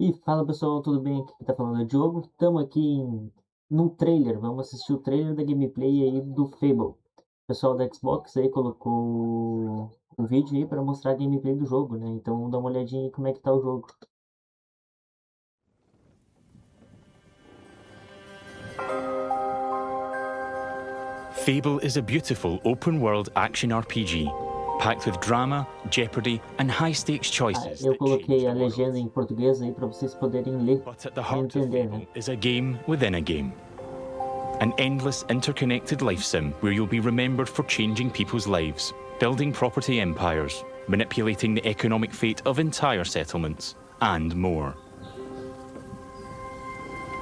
E fala pessoal, tudo bem? Aqui quem tá falando é o Diogo. Estamos aqui num trailer, vamos assistir o trailer da gameplay aí do Fable. O pessoal da Xbox aí colocou o vídeo aí para mostrar a gameplay do jogo, né? Então vamos dar uma olhadinha aí como é que tá o jogo. Fable is a beautiful open-world action RPG, packed with drama, jeopardy, and high-stakes choices. Eu coloquei a legenda em português aí para vocês poderem ler But at the e heart of entender, né? Fable is a game within a game. An endless interconnected life sim where you'll be remembered for changing people's lives, building property empires, manipulating the economic fate of entire settlements, and more.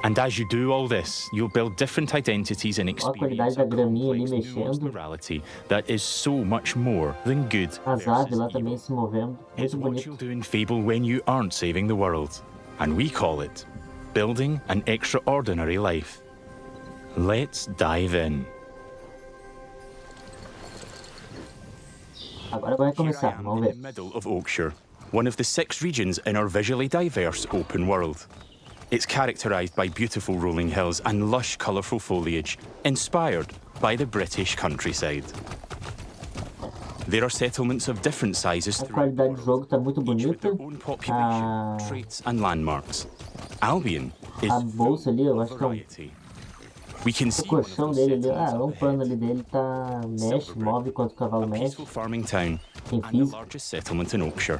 And as you do all this, you'll build different identities and Olha a qualidade experience da a graminha ali complex nuanced mexendo, morality that is so much more than good as aves versus lá evil. também se movendo, It's muito what bonito. you'll do in Fable when you aren't saving the world, and we call it building an extraordinary life. Let's dive in. Agora vai Here I começar, am vamos in the ver. middle of Oakshire, one of the 6 regions in our visually diverse open world. It's characterised by beautiful rolling hills and lush, colourful foliage, inspired by the British countryside. There are settlements of different sizes A throughout the qualidade do jogo world, tá muito each with bonita. their own population, traits and landmarks. Albion is A bolsa ali, eu acho que é um variety. We can O see one of colchão those dele ali, settlements um up pano ahead. ali dele tá mexe, move enquanto o cavalo A mexe. peaceful farming town Tem and the físico. largest settlement in Oakshire.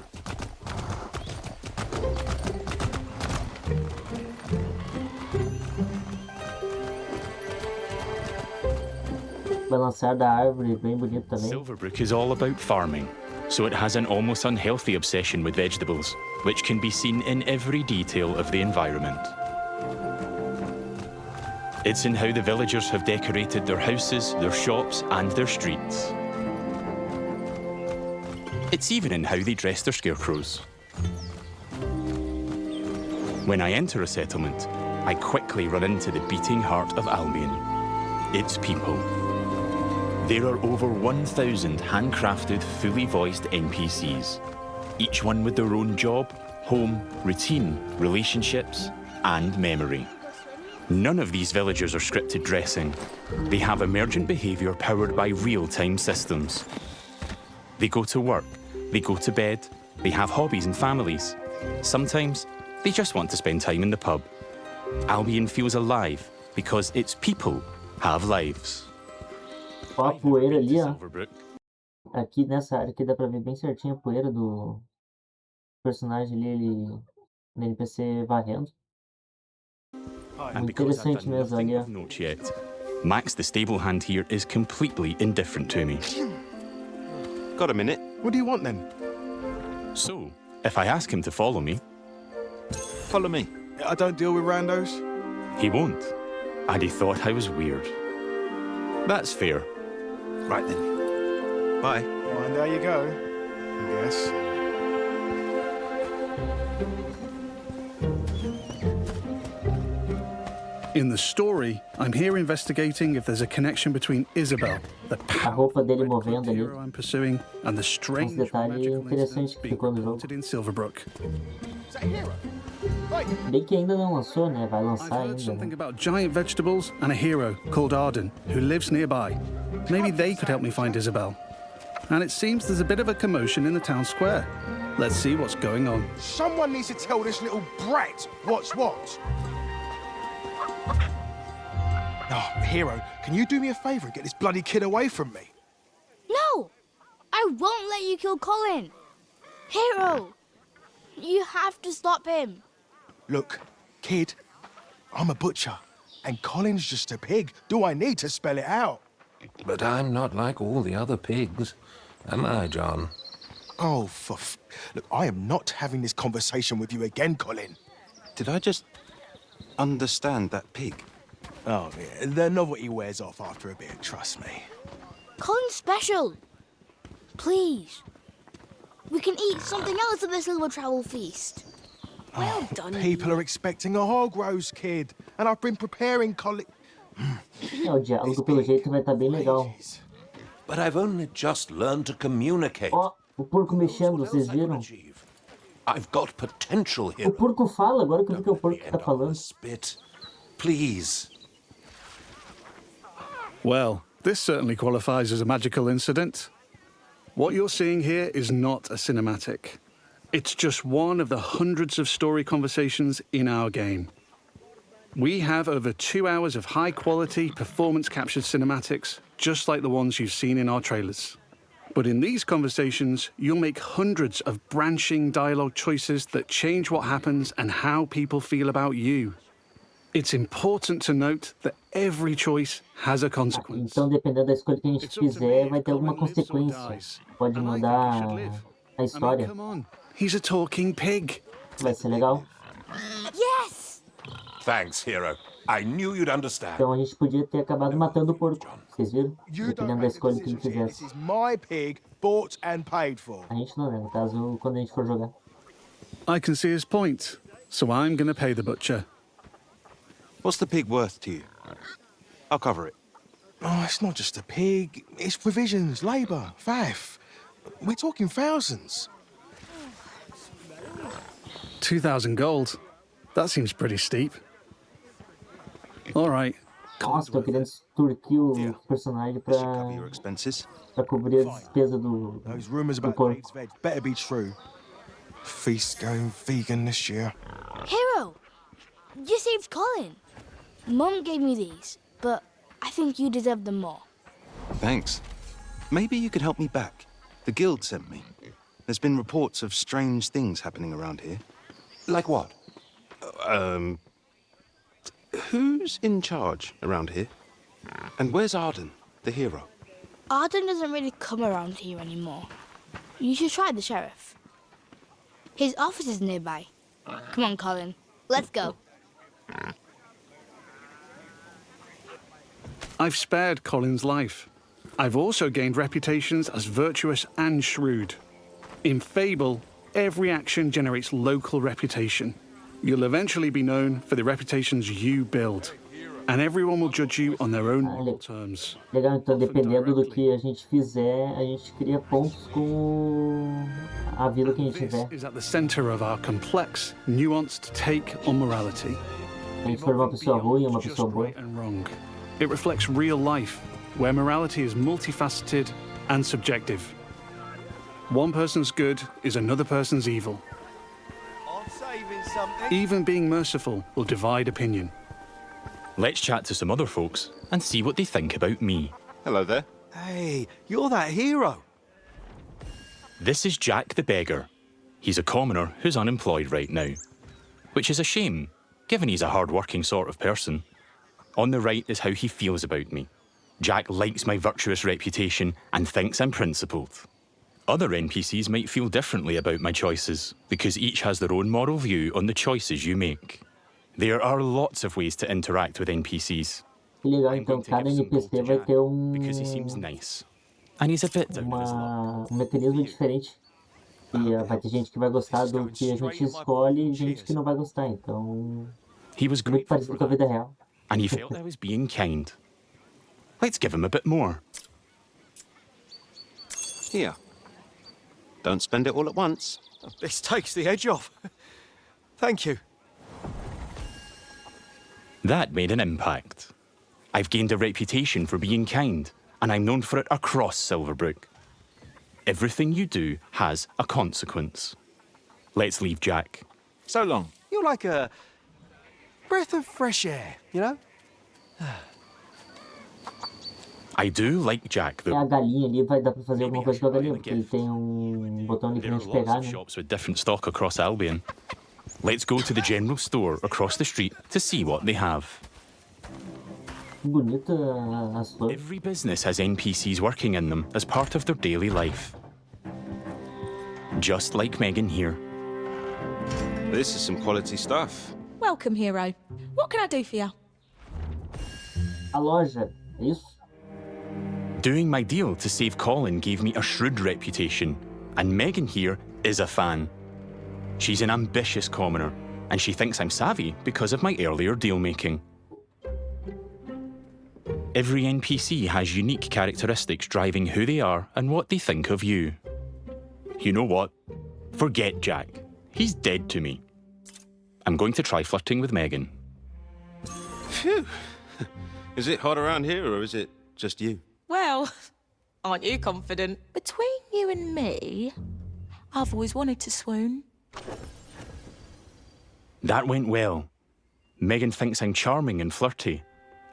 Balançar da árvore, bem bonito também. Silverbrook is all about farming, so it has an almost unhealthy obsession with vegetables, which can be seen in every detail of the environment. It's in how the villagers have decorated their houses, their shops, and their streets. It's even in how they dress their scarecrows. When I enter a settlement, I quickly run into the beating heart of Albion. Its people. There are over 1,000 handcrafted, fully voiced NPCs, each one with their own job, home, routine, relationships, and memory. None of these villagers are scripted dressing. They have emergent behaviour powered by real-time systems. They go to work, they go to bed, they have hobbies and families. Sometimes, they just want to spend time in the pub. Albion feels alive because its people have lives. Ó a poeira ali, ó. Silverbrook. Aqui nessa área aqui dá pra ver bem certinho a poeira do personagem ali, ele no NPC varrendo. And because I've Interessante done mesmo nothing ali, ó. of note yet, Max the stable hand here is completely indifferent to me. Got a minute? What do you want then? So, if I ask him to follow me, Follow me. I don't deal with randos. he won't. And he thought I was weird. That's fair. Right then. Bye. And there you go, I guess. In the story, I'm here investigating if there's a connection between Isabel, the A roupa dele red-cloaked movendo ali. hero I'm pursuing, and the strange detalhe magical interessante incidents que being ficou no jogo. reported in Silverbrook. Is that a hero? Right. Bem que ainda não lançou, né? Vai I've lançar heard ainda, something né? about giant vegetables and a hero called Arden, who lives nearby. Maybe they could help me find Isabel. And it seems there's a bit of a commotion in the town square. Let's see what's going on. Someone needs to tell this little brat what's what. Oh, hero, can you do me a favour and get this bloody kid away from me? No! I won't let you kill Colin! Hero! You have to stop him! Look, kid, I'm a butcher, and Colin's just a pig. Do I need to spell it out? But I'm not like all the other pigs, am I, John? Oh, Look, I am not having this conversation with you again, Colin. Did I just understand that pig? Oh, yeah, the novelty wears off after a bit, trust me. Colin's special! Please. We can eat something else at this little travel feast. Well done. People are expecting a hog roast, kid, and I've been preparing Colin... É, o diálogo pelo jeito vai estar bem legal. But I've only just learned to communicate. Ó, o porco mexendo, vocês viram? I've got potential O here. porco fala, agora que eu vi que é o porco que tá falando. Spit. Please. Well, this certainly qualifies as a magical incident. What you're seeing here is not a cinematic. It's just one of the hundreds of story conversations in our game. We have over 2 hours of high-quality, performance-captured cinematics, just like the ones you've seen in our trailers. But in these conversations, you'll make hundreds of branching dialogue choices that change what happens and how people feel about you. It's important to note that every choice has a consequence. Então, dependendo da escolha que a gente It's up to me fizer, if vai ter alguma Colin lives or consequência. dies. Pode And I think he mudar should live. a história. Come on. He's a talking pig. Vai ser legal. Yes! Thanks, hero. I knew you'd understand. Então a gente podia ter acabado matando o porco. Vocês viram? You don't Dependendo da make a escolha que ele decision here. This fizesse. is my pig, bought and paid for. A gente não, né? No caso, quando a gente for jogar. I can see his point, so I'm going to pay the butcher. What's the pig worth to you? I'll cover it. Oh, it's not just a pig. It's provisions, labour, faff. We're talking thousands. 2,000 gold. That seems pretty steep. All right. Nossa, tô querendo extorquir o personagem This should cover your pra expenses. cobrir a despesa do Those rumours about porco. pig's veg better be true. Feast going vegan this year. Hero! You saved Colin. Mum gave me these, but I think you deserve them more. Thanks. Maybe you could help me back. The guild sent me. There's been reports of strange things happening around here. Like what? Who's in charge around here? And where's Arden, the hero? Arden doesn't really come around here anymore. You should try the sheriff. His office is nearby. Come on, Colin. Let's go. I've spared Colin's life. I've also gained reputations as virtuous and shrewd. In Fable, every action generates local reputation. You'll eventually be known for the reputations you build, and everyone will judge you on their own moral terms. Legal, então dependendo do que a gente fizer, a gente cria pontos com a vida que a gente This tiver. is at the center of our complex, nuanced take on morality. Se a gente for uma pessoa ruim, uma Just pessoa boa. right and wrong. It reflects real life, where morality is multifaceted and subjective. One person's good is another person's evil. I'm saving something. Even being merciful will divide opinion. Let's chat to some other folks and see what they think about me. Hello there. Hey, you're that hero. This is Jack the Beggar. He's a commoner who's unemployed right now, which is a shame, given he's a hard-working sort of person. On the right is how he feels about me. Jack likes my virtuous reputation and thinks I'm principled. Other NPCs might feel differently about my choices, because each has their own moral view on the choices you make. There are lots of ways to interact with NPCs. Que legal, I'm então going to cada give some gold NPC to vai Jack, ter because he seems nice. And he's a bit down on his luck. um mecanismo diferente. E vai ter gente que vai gostar do que a gente escolhe e gente que não vai gostar. Então, He was muito grateful parecido for com a that, vida real. and he felt I was being kind. Let's give him a bit more. Here. Don't spend it all at once. This takes the edge off. Thank you. That made an impact. I've gained a reputation for being kind, and I'm known for it across Silverbrook. Everything you do has a consequence. Let's leave Jack. So long. You're like a breath of fresh air, you know? I do like Jack, É though. a galinha ali, vai dar pra fazer alguma coisa com a galinha, porque ele tem botão ali pra There are gente lots pegar, of né? shops with different stock across Albion. Let's go to the general store across the street to see what they have. Que bonita as flores. Every business has NPCs working in them as part of their daily life. Just like Megan here. This is some quality stuff. Welcome, hero. What can I do for you? A loja, é isso? Doing my deal to save Colin gave me a shrewd reputation, and Megan here is a fan. She's an ambitious commoner, and she thinks I'm savvy because of my earlier deal-making. Every NPC has unique characteristics driving who they are and what they think of you. You know what? Forget Jack. he's dead to me. I'm going to try flirting with Megan. Phew. Is it hot around here, or is it just you? Well, aren't you confident? Between you and me, I've always wanted to swoon. That went well. Megan thinks I'm charming and flirty,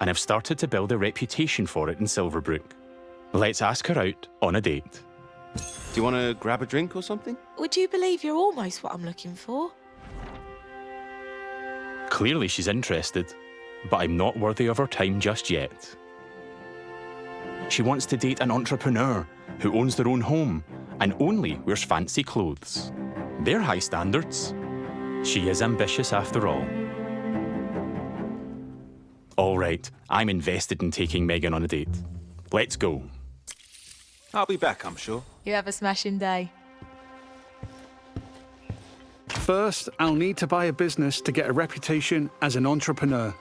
and I've started to build a reputation for it in Silverbrook. Let's ask her out on a date. Do you want to grab a drink or something? Would you believe you're almost what I'm looking for? Clearly she's interested, but I'm not worthy of her time just yet. She wants to date an entrepreneur who owns their own home and only wears fancy clothes. They're high standards. She is ambitious after all. All right, I'm invested in taking Megan on a date. Let's go. I'll be back, I'm sure. You have a smashing day. First, I'll need to buy a business to get a reputation as an entrepreneur.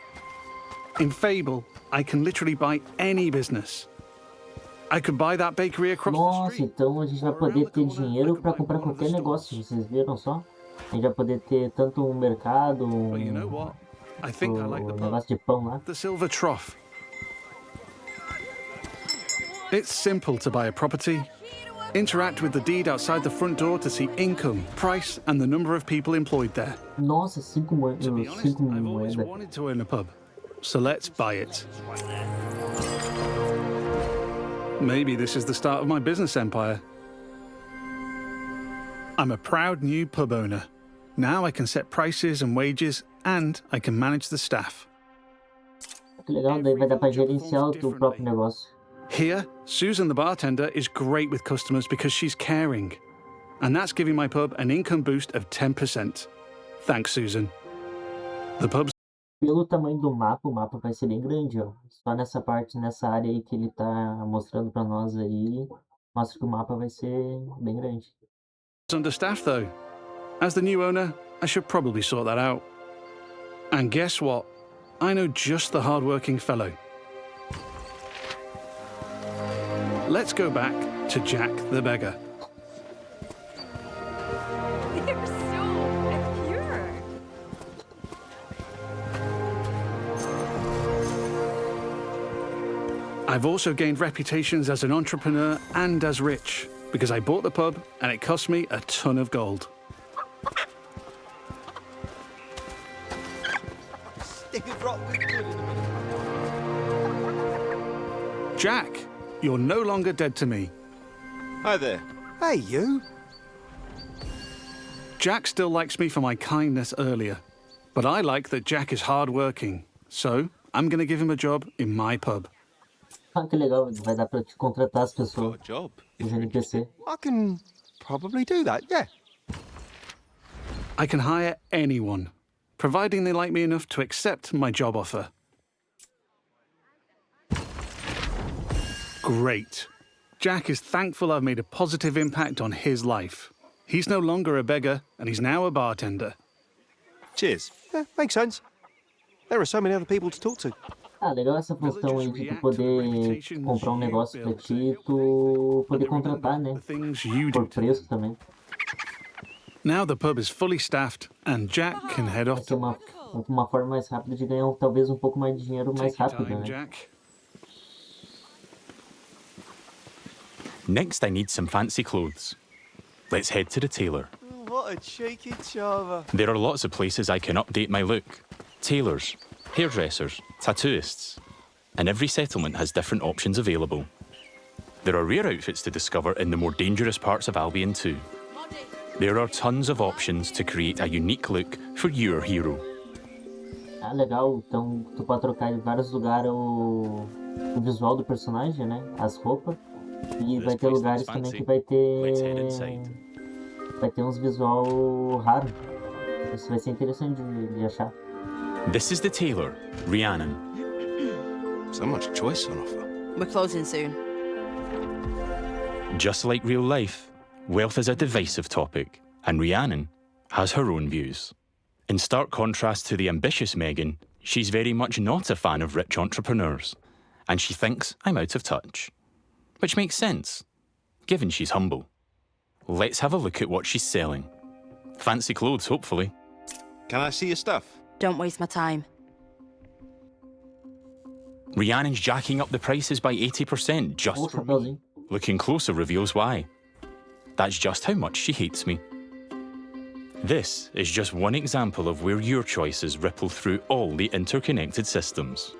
In Fable, I can literally buy any business. I could buy that bakery across the Nossa, street. então a gente vai poder ter dinheiro para comprar qualquer negócio, vocês viram só? A gente vai poder ter tanto um mercado, But you know what? I think I like the pub. negócio de pão lá. The Silver Trough. It's simple to buy a property. Interact with the deed outside the front door to see income, price, and the number of people employed there. Nossa, 5 moedas. To be honest, 5 I've always moedas. wanted to own a pub, so let's buy it. Maybe this is the start of my business empire. I'm a proud new pub owner. Now I can set prices and wages, and I can manage the staff. Que legal, daí vai dar para gerenciar o teu próprio negócio. Here, Susan the bartender is great with customers because she's caring. And that's giving my pub an income boost of 10%. Thanks, Susan. The pub's Pelo tamanho do mapa, o mapa vai ser bem grande, ó. Só nessa parte, nessa área aí que ele tá mostrando para nós aí, mostra que o mapa vai ser bem grande. understaffed, though. As the new owner, I should probably sort that out. And guess what? I know just the hard-working fellow. Let's go back to Jack the beggar. You're so pure. I've also gained reputations as an entrepreneur and as rich, because I bought the pub and it cost me a ton of gold. Jack, you're no longer dead to me. Hi there. Hey, you. Jack still likes me for my kindness earlier, but I like that Jack is hard-working, so I'm going to give him a job in my pub. Ah, que legal, vai dar para te contratar as Got pessoas, a job. os NPC. I can probably do that, yeah. I can hire anyone, providing they like me enough to accept my job offer. Great. Jack is thankful I've made a positive impact on his life. He's no longer a beggar, and he's now a bartender. Cheers. Yeah, makes sense. There are so many other people to talk to. Ah, legal essa função aí de tu poder comprar um negócio pra ti e tu poder contratar, né? The things you Por do. preço também. Now the pub is fully staffed, and Jack can head Vai off ser to work. uma forma mais rápida de ganhar talvez um pouco mais de dinheiro mais Take your rápido, time, né? Jack. Next, I need some fancy clothes. Let's head to the tailor. What a cheeky chava. There are lots of places I can update my look. Tailors, hairdressers, tattooists. And every settlement has different options available. There are rare outfits to discover in the more dangerous parts of Albion too. There are tons of options to create a unique look for your hero. Ah, legal. Então tu pode trocar em vários lugares o visual do personagem, né? As roupas. E vai ter lugares também que vai ter uns visual raro. Isso vai ser interessante de achar. This is the tailor, Rhiannon. So much choice on offer. We're closing soon. Just like real life, wealth is a divisive topic, and Rhiannon has her own views. In stark contrast to the ambitious Megan, she's very much not a fan of rich entrepreneurs, and she thinks I'm out of touch. Which makes sense, given she's humble. Let's have a look at what she's selling. Fancy clothes, hopefully. Can I see your stuff? Don't waste my time. Rhiannon's jacking up the prices by 80% just for me. Looking closer reveals why. That's just how much she hates me. This is just one example of where your choices ripple through all the interconnected systems.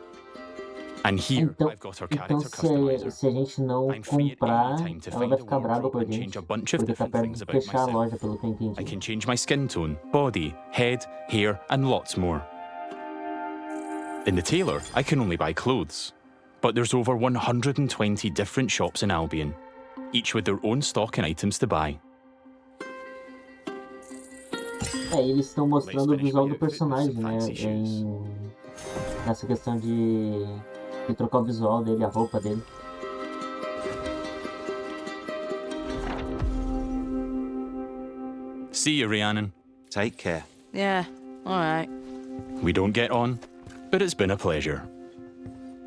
And here, I've got our character customizer. Se a gente não comprar, ela vai ficar brava com a gente, porque tá perto de fechar a loja, pelo que eu entendi. I can change my skin tone, body, head, hair, and lots more. In the tailor, I can only buy clothes. But there's over 120 different shops in Albion, each with their own stock and items to buy. Eles estão mostrando o visual do personagem, né? Nessa questão de trocar o visual dele, a roupa dele. See you, Rhiannon. Take care. Yeah, alright. We don't get on, but it's been a pleasure.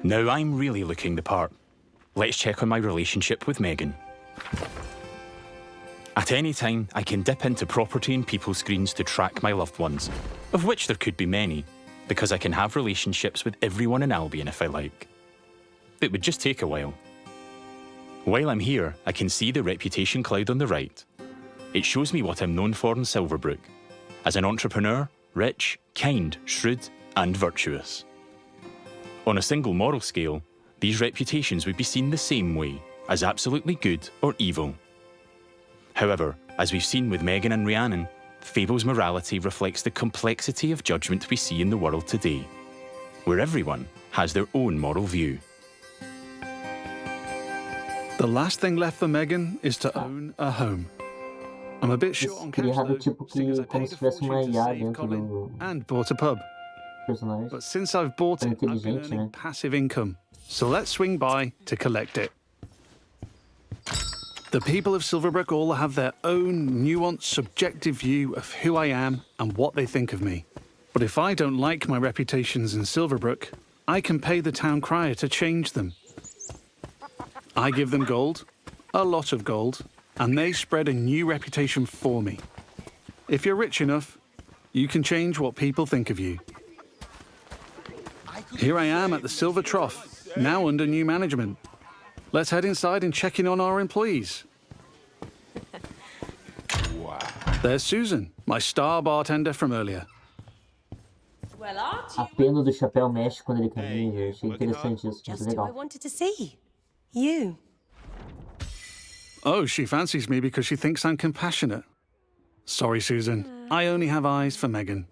Now I'm really looking the part. Let's check on my relationship with Megan. At any time, I can dip into property and people screens to track my loved ones, of which there could be many, because I can have relationships with everyone in Albion if I like. It would just take a while. While I'm here, I can see the reputation cloud on the right. It shows me what I'm known for in Silverbrook, as an entrepreneur, rich, kind, shrewd, and virtuous. On a single moral scale, these reputations would be seen the same way, as absolutely good or evil. However, as we've seen with Megan and Rhiannon, Fable's morality reflects the complexity of judgment we see in the world today, where everyone has their own moral view. The last thing left for Megan is to own a home. I'm a bit short on cash though, seeing as I paid a fortune to save Colin and bought a pub. But since I've bought it, I've been earning passive income, so let's swing by to collect it. The people of Silverbrook all have their own nuanced, subjective view of who I am and what they think of me. But if I don't like my reputations in Silverbrook, I can pay the town crier to change them. I give them gold, a lot of gold, and they spread a new reputation for me. If you're rich enough, you can change what people think of you. Here I am at the Silver Trough, now under new management. Let's head inside and check in on our employees. Wow. There's Susan, my star bartender from earlier. A pena do chapéu mexe quando ele caminha, achei interessante isso, muito legal. I wanted to see. You. Oh, she fancies me because she thinks I'm compassionate. Sorry, Susan. I only have eyes for Megan.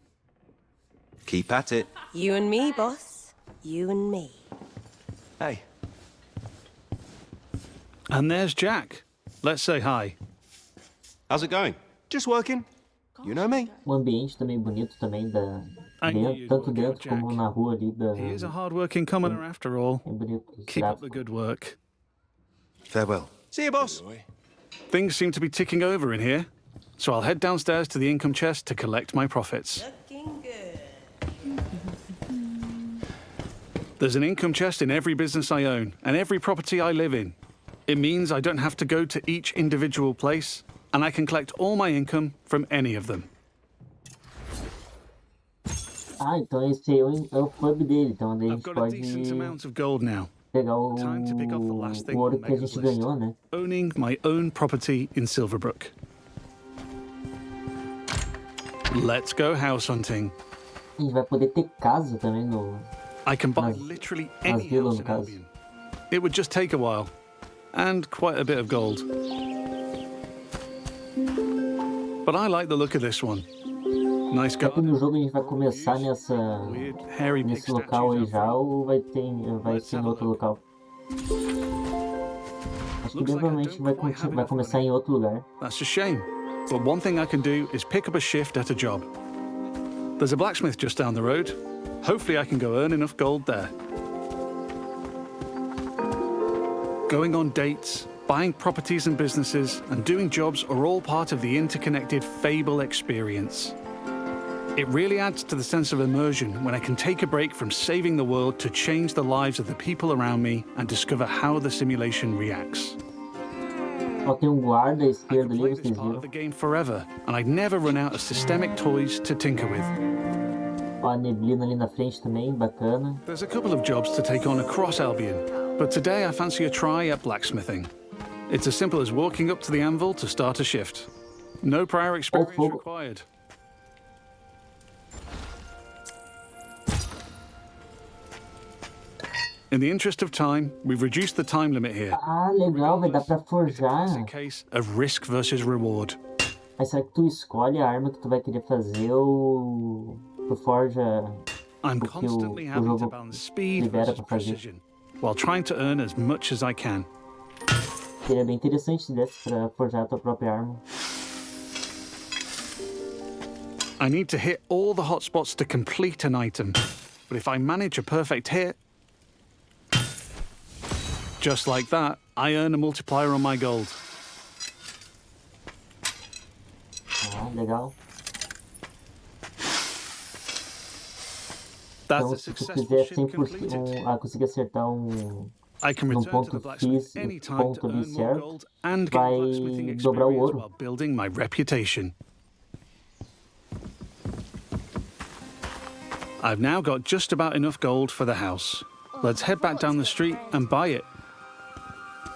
Keep at it. You and me, boss. You and me. Hey. And there's Jack. Let's say hi. How's it going? Just working. You know me. O ambiente também bonito também tanto dentro como na rua ali da. He is a hard-working commoner after all. Keep up the good work. Farewell. See you, boss. Things seem to be ticking over in here, so I'll head downstairs to the income chest to collect my profits. Looking good. There's an income chest in every business I own and every property I live in. It means I don't have to go to each individual place, and I can collect all my income from any of them. Ah, então esse aí é o pub dele, então daí a gente pode pegar o ouro que a gente ganhou, né? Owning my own property in Silverbrook. Let's go house hunting. A gente vai poder ter casa também no. I can buy literally any house in Albion. It would just take a while, and quite a bit of gold. But I like the look of this one. Nice garden. No jogo a gente vai começar nesse local aí já ou vai ser em outro local? Acho que provavelmente vai começar em outro lugar. That's a shame. But one thing I can do is pick up a shift at a job. There's a blacksmith just down the road. Hopefully I can go earn enough gold there. Going on dates, buying properties and businesses, and doing jobs are all part of the interconnected Fable experience. It really adds to the sense of immersion when I can take a break from saving the world to change the lives of the people around me and discover how the simulation reacts. Ó, tem um guarda à I esquerda could ali, play this vocês part of viram? the game forever, and I'd never run out of systemic toys to tinker with. Ó, a neblina ali na frente também, bacana. There's a couple of jobs to take on across Albion, but today I fancy a try at blacksmithing. It's as simple as walking up to the anvil to start a shift. No prior experience required. In the interest of time, we've reduced the time limit here. Ah, legal, vai dar pra forjar. It's a case of risk versus reward. Mas será que tu escolhe a arma que tu vai querer fazer ou tu forja I'm o que constantly o having to jogo balance speed libera versus pra fazer? precision, while trying to earn as much as I can. Seria bem interessante se desse pra forjar a tua própria arma. I need to hit all the hotspots to complete an item, but if I manage a perfect hit, just like that, I earn a multiplier on my gold. Ah, legal. That's Então, a se tu successful fizer shift 100%, completed. conseguir acertar I can num return to the ponto blacksmith X, anytime ponto to ali earn more certo, gold and gain vai blacksmithing dobrar o experience ouro. while building my reputation. I've now got just about enough gold for the house. Let's head back down the street and buy it.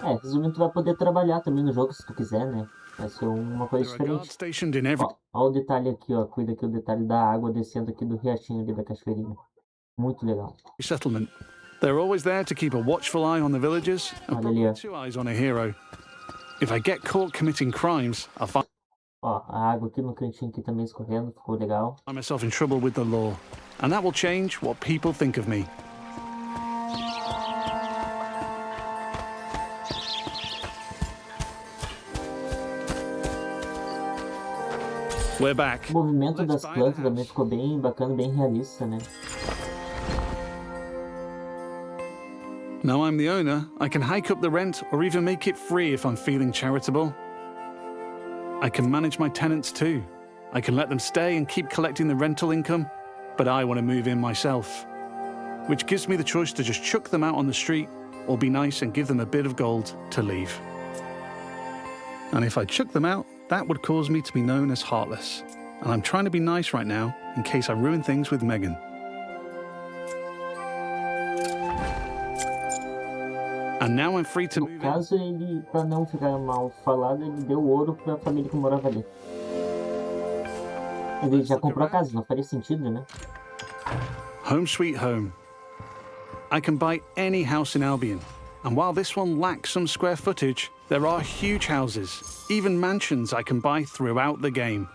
É, resumindo, tu vai poder trabalhar também no jogo se tu quiser, né? Vai ser uma coisa There are guards diferente. stationed in every Ó o detalhe aqui, ó. Cuida aqui o detalhe da água descendo aqui do riachinho ali da cachoeirinha. Muito legal. settlement. They're always there to keep a watchful eye on the villagers and probably two eyes on a hero. If I get caught committing crimes, I'll find Ó, a água aqui no cantinho aqui também escorrendo, ficou legal. myself in trouble with the law, and that will change what people think of me. We're back. O movimento Let's das buy plantas the também house. ficou bem bacana, bem realista, né? Now I'm the owner, I can hike up the rent or even make it free if I'm feeling charitable. I can manage my tenants too. I can let them stay and keep collecting the rental income, but I want to move in myself, which gives me the choice to just chuck them out on the street or be nice and give them a bit of gold to leave. And if I chuck them out, that would cause me to be known as heartless. And I'm trying to be nice right now in case I ruin things with Megan. And now I'm free to No move in. caso, ele, pra não ficar mal falado, ele deu ouro pra família que morava ali. Mas ele já comprou a casa, não faria sentido, né? Home sweet home. I can buy any house in Albion, and while this one lacks some square footage, there are huge houses, even mansions I can buy throughout the game.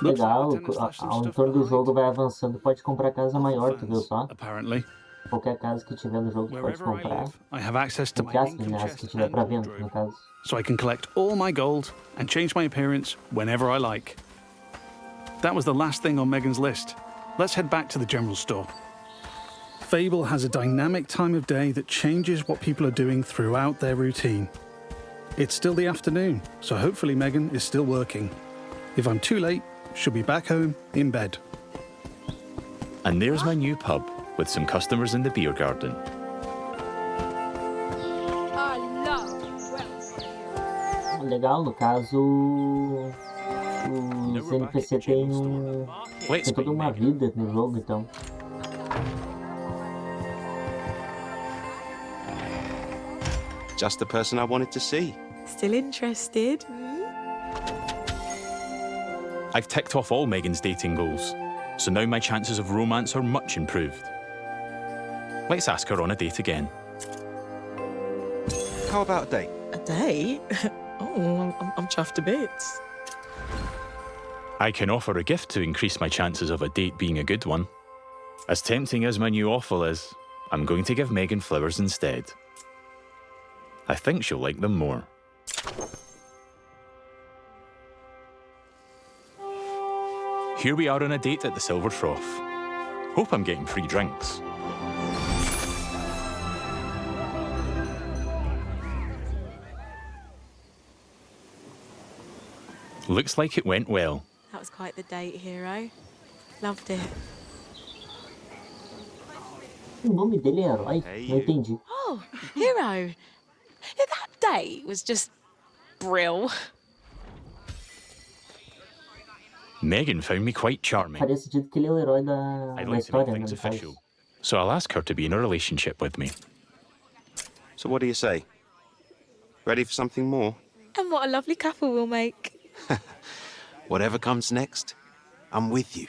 Looks like Legal, the tenants left some ao stuff entorno do behind. jogo vai avançando, pode comprar casa maior, tu viu Fans, só? apparently. Qualquer casa que tiver no jogo tu pode Wherever I comprar. live, I have access to my Entre aspas, income né? As que chest tiver and pra venda, no wardrobe, caso. so I can collect all my gold and change my appearance whenever I like. That was the last thing on Megan's list. Let's head back to the general store. Fable has a dynamic time of day that changes what people are doing throughout their routine. It's still the afternoon, so hopefully Megan is still working. If I'm too late, she'll be back home in bed. And there's my new pub with some customers in the beer garden. Legal, no caso, os NPC tem toda uma vida no jogo, então. Just the person I wanted to see. Still interested? I've ticked off all Megan's dating goals, so now my chances of romance are much improved. Let's ask her on a date again. How about a date? A date? Oh, I'm chuffed to bits. I can offer a gift to increase my chances of a date being a good one. As tempting as my new waffle is, I'm going to give Megan flowers instead. I think she'll like them more. Here we are on a date at the Silver Trough. Hope I'm getting free drinks. Looks like it went well. That was quite the date, hero. Loved it. O nome dele é Herói? Hey, Não you. entendi. Oh, hero. That date was just brill. Megan found me quite charming. Faria sentido que ele é o herói da I'd like to make história, né? things no caso. official, so I'll ask her to be in a relationship with me. So what do you say? Ready for something more? And what a lovely couple we'll make. Whatever comes next, I'm with you.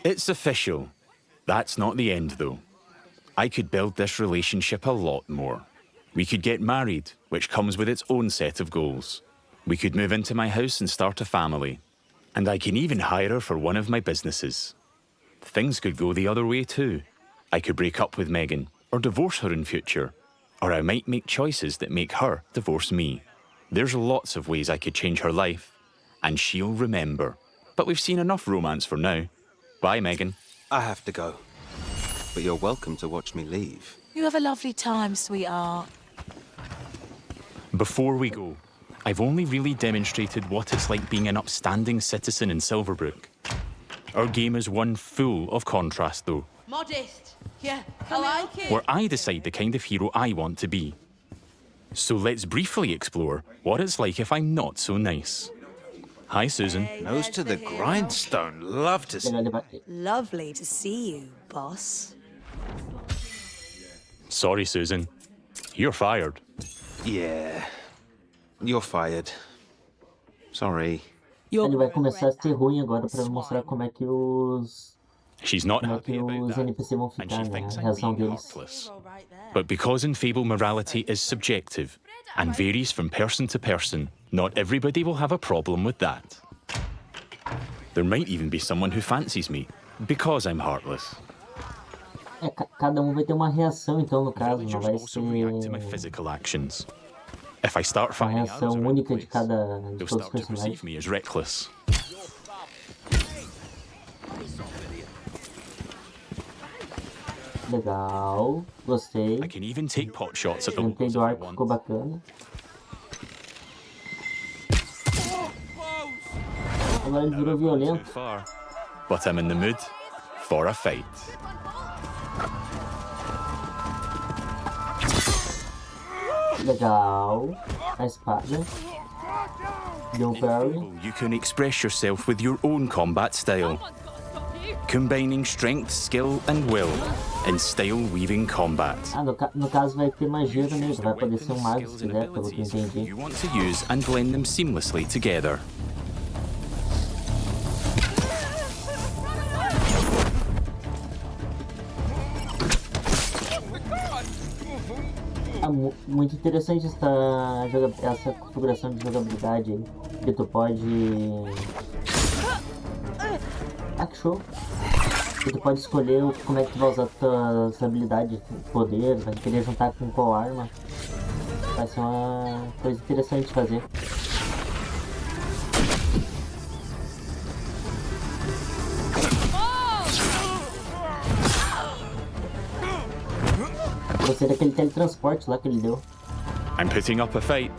It's official. That's not the end, though. I could build this relationship a lot more. We could get married, which comes with its own set of goals. We could move into my house and start a family. And I can even hire her for one of my businesses. Things could go the other way too. I could break up with Megan, or divorce her in future. Or I might make choices that make her divorce me. There's lots of ways I could change her life. And she'll remember. But we've seen enough romance for now. Bye, Megan. I have to go. But you're welcome to watch me leave. You have a lovely time, sweetheart. Before we go, I've only really demonstrated what it's like being an upstanding citizen in Silverbrook. Our game is one full of contrast, though, Modest. Yeah, I like it. where I decide the kind of hero I want to be. So let's briefly explore what it's like if I'm not so nice. Hi, Susan. Nose to the grindstone. Love to see. Lovely to see you, boss. Sorry, Susan. You're fired. Yeah. You're fired. Sorry. Ele vai começar a ser ruim agora pra mostrar como é que os She's not como é happy que about os that, NPC vão and ficar, she né? thinks A I'm reação being deles. heartless. But because in Fable morality is subjective and varies from person to person, not everybody will have a problem with that. There might even be someone who fancies me because I'm heartless. É, cada um vai ter uma reação, então, no caso, não Villagers vai also ser react to my physical actions. If I start uma finding arrows reação around the única de place, de they'll todos os start to perceive personagens. me as reckless. Legal, gostei. I can even take pot shots at the O gameplay locals do if I arco want. ficou bacana. Agora ele virou Too violento. far, but I'm in the mood for a fight. Legal. A espada. Deu um In parry. Fable, you can express yourself with your own combat style, combining strength, skill, and will in style-weaving combat. Ah, no caso vai ter magia também. Vai poder ser um Weapons, mago se skills, and quiser, pelo que abilities entendi. you want to use and blend them seamlessly together. Ah, muito interessante essa configuração de jogabilidade aí. Que tu pode. Ah, que show! Que tu pode escolher como é que tu vai usar tuas habilidades, poder, vai querer juntar com qual arma. Vai ser uma coisa interessante de fazer. Gostei daquele teletransporte lá que ele deu. I'm putting up a fight,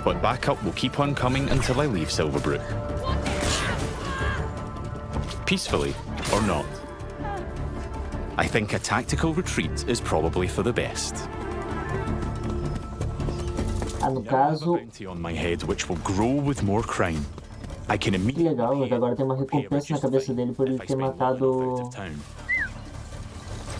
but backup will keep on coming until I leave Silverbrook. Peacefully or not. I think a tactical retreat is probably for the best. Ah, no Now I have a caso, bounty on my head which will grow with more crime. I can que immediately legal, mas agora tem uma pay a recompensa na reduced cabeça fine dele por ele if I ter spend long enough out matado of town.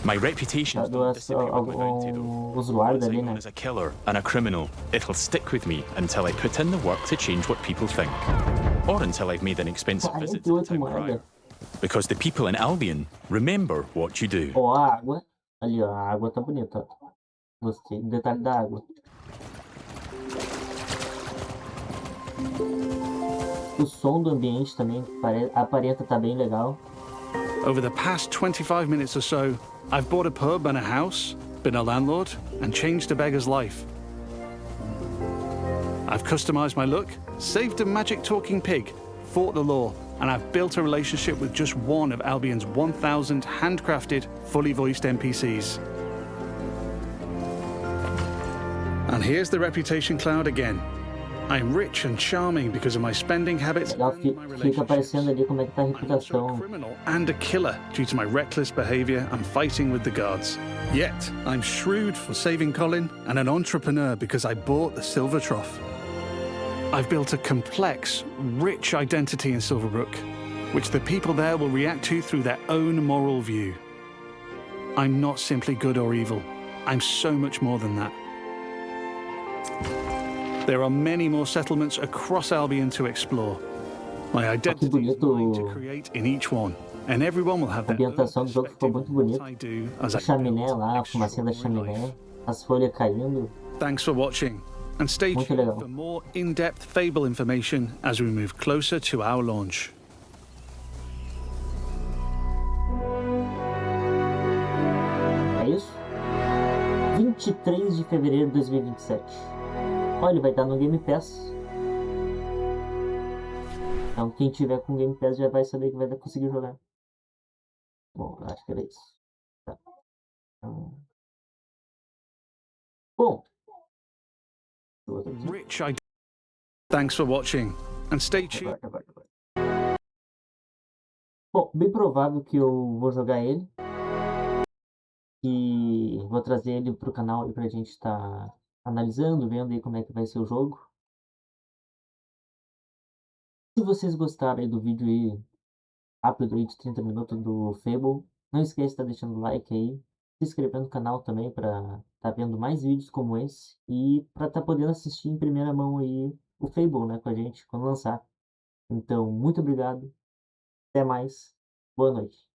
My reputations matado don't disappear with my bounty, though. os guardas Once ali, I'm known né? as a killer and a criminal, it'll stick with me until I put in the work to change what people think. Or until I've made an expensive visit to the 48 town moeda. crier. Because the people in Albion remember what you do. Ó, a água. Ali, ó, a água tá bonita, ó. Gostei do detalhe da água. O som do ambiente também aparenta tá bem legal. Over the past 25 minutes or so, I've bought a pub and a house, been a landlord, and changed a beggar's life. I've customized my look, saved a magic talking pig, fought the law, and I've built a relationship with just one of Albion's 1,000 handcrafted, fully voiced NPCs. And here's the reputation cloud again. I'm rich and charming because of my spending habits Legal, and my fica relationships. aparecendo ali como é que tá a I'm also a reputação. criminal and a killer due to my reckless behavior and fighting with the guards. Yet, I'm shrewd for saving Colin and an entrepreneur because I bought the Silver Trough. I've built a complex, rich identity in Silverbrook, which the people there will react to through their own moral view. I'm not simply good or evil. I'm so much more than that. There are many more settlements across Albion to explore. My identity is mine to create in each one, and everyone will have A their own ambientação do jogo ficou perspective muito on what bonita. I do as A I chaminé build lá, a fumacinha da extraordinary chaminé, life. as folhas caindo. Thanks for watching, and stay Muito tuned legal. for more in-depth Fable information as we move closer to our launch. É isso? 23 de fevereiro de 2027. Olha, ele vai estar no Game Pass. Então quem tiver com Game Pass já vai saber que vai conseguir jogar. Bom, eu acho que era isso. Tá. Bom. Rich I Thanks for watching, and stay tuned. Bom, bem provável que eu vou jogar ele. E vou trazer ele pro canal aí pra gente estar analisando, vendo aí como é que vai ser o jogo. Se vocês gostaram aí do vídeo aí, rápido aí de 30 minutos do Fable, não esquece de estar deixando o like aí, se inscrevendo no canal também para estar vendo mais vídeos como esse e para estar podendo assistir em primeira mão aí o Fable, né, com a gente quando lançar. Então, muito obrigado, até mais, boa noite.